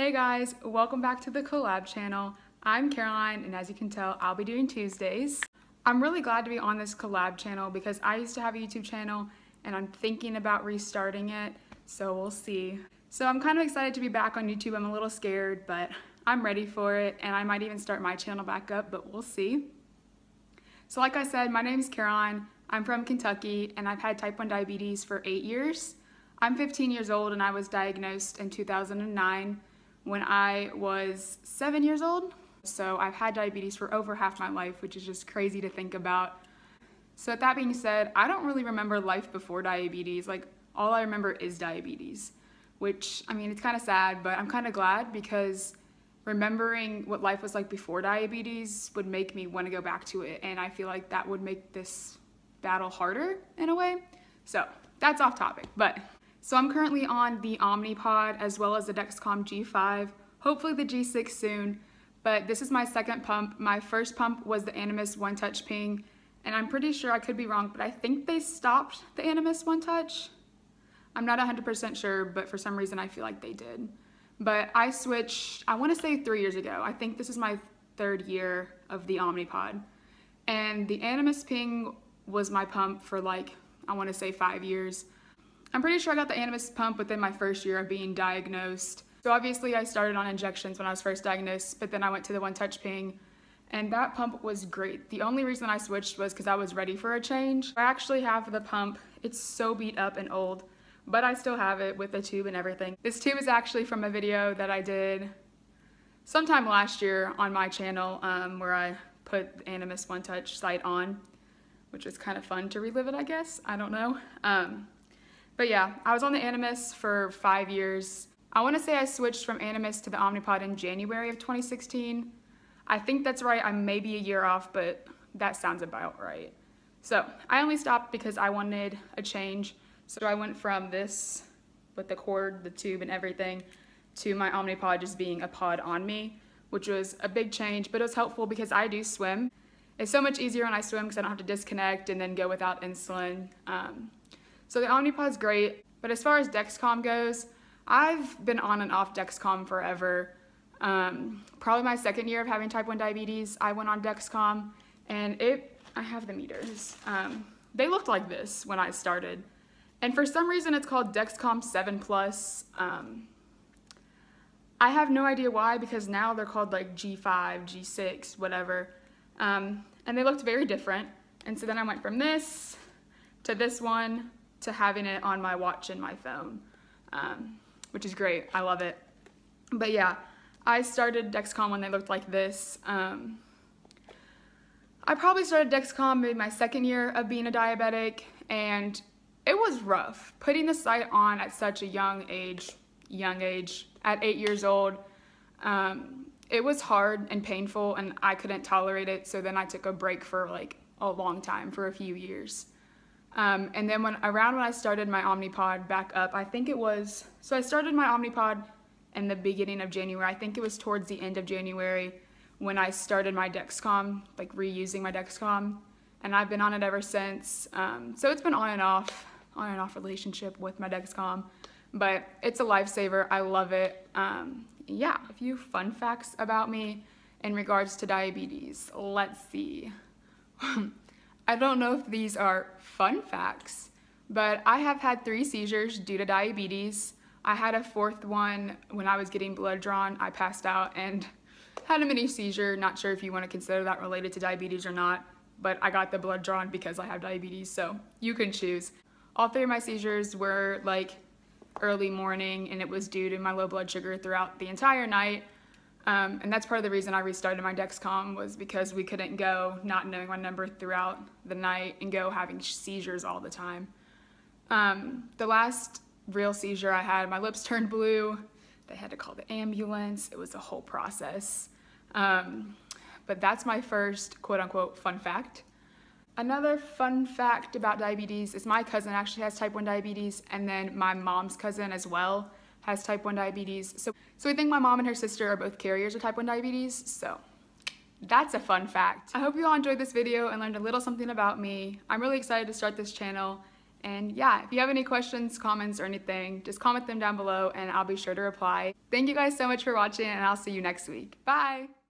Hey guys, welcome back to the collab channel. I'm Caroline, and as you can tell, I'll be doing Tuesdays. I'm really glad to be on this collab channel because I used to have a YouTube channel and I'm thinking about restarting it, so we'll see. So I'm kind of excited to be back on YouTube. I'm a little scared, but I'm ready for it, and I might even start my channel back up, but we'll see. So like I said, my name is Caroline. I'm from Kentucky, and I've had type 1 diabetes for 8 years. I'm 15 years old, and I was diagnosed in 2009 when I was 7 years old. So I've had diabetes for over half my life, which is just crazy to think about. So with that being said, I don't really remember life before diabetes. Like, all I remember is diabetes, which, I mean, it's kind of sad, but I'm kind of glad because remembering what life was like before diabetes would make me want to go back to it, and I feel like that would make this battle harder in a way. So that's off topic, but so I'm currently on the Omnipod as well as the Dexcom G5, hopefully the G6 soon, but this is my second pump. My first pump was the Animas One Touch Ping, and I'm pretty sure, I could be wrong, but I think they stopped the Animas One Touch. I'm not 100% sure, but for some reason I feel like they did. But I switched, I want to say 3 years ago. I think this is my third year of the Omnipod. And the Animas Ping was my pump for like, I want to say 5 years. I'm pretty sure I got the Animas pump within my first year of being diagnosed. So obviously I started on injections when I was first diagnosed, but then I went to the One Touch Ping, and that pump was great. The only reason I switched was because I was ready for a change. I actually have the pump. It's so beat up and old, but I still have it with the tube and everything. This tube is actually from a video that I did sometime last year on my channel where I put the Animas One Touch site on, which was kind of fun to relive it, I guess. I don't know. But yeah, I was on the Animas for 5 years. I want to say I switched from Animas to the Omnipod in January of 2016. I think that's right. I may be a year off, but that sounds about right. So I only stopped because I wanted a change. So I went from this with the cord, the tube, and everything to my Omnipod just being a pod on me, which was a big change, but it was helpful because I do swim. It's so much easier when I swim because I don't have to disconnect and then go without insulin. So the Omnipod's great, but as far as Dexcom goes, I've been on and off Dexcom forever. Probably my second year of having type 1 diabetes, I went on Dexcom, and I have the meters. They looked like this when I started. And for some reason, it's called Dexcom 7 Plus. I have no idea why, because now they're called like G5, G6, whatever. And they looked very different. And so then I went from this to this one to having it on my watch and my phone, which is great. I love it. But yeah, I started Dexcom when they looked like this. I probably started Dexcom maybe my second year of being a diabetic, and it was rough. Putting the site on at such a young age, at 8 years old, it was hard and painful, and I couldn't tolerate it, so then I took a break for like a long time, for a few years. And then around when I started my Omnipod back up, I think it was, so I started my Omnipod in the beginning of January. I think it was towards the end of January when I started my Dexcom, like reusing my Dexcom, and I've been on it ever since. So it's been on and off relationship with my Dexcom, but it's a lifesaver. I love it. Yeah, a few fun facts about me in regards to diabetes. Let's see. I don't know if these are fun facts, but I have had 3 seizures due to diabetes. I had a 4th one when I was getting blood drawn. I passed out and had a mini seizure. Not sure if you want to consider that related to diabetes or not, but I got the blood drawn because I have diabetes, so you can choose. All 3 of my seizures were like early morning, and it was due to my low blood sugar throughout the entire night. And that's part of the reason I restarted my Dexcom, was because we couldn't go not knowing my number throughout the night and go having seizures all the time. The last real seizure I had, my lips turned blue. They had to call the ambulance. It was a whole process. But that's my first quote-unquote fun fact. Another fun fact about diabetes is my cousin actually has type 1 diabetes, and then my mom's cousin as well has type 1 diabetes. So we think my mom and her sister are both carriers of type 1 diabetes, so that's a fun fact. I hope you all enjoyed this video and learned a little something about me. I'm really excited to start this channel, And yeah, if you have any questions, comments, or anything, just comment them down below and I'll be sure to reply. Thank you guys so much for watching, and I'll see you next week. Bye!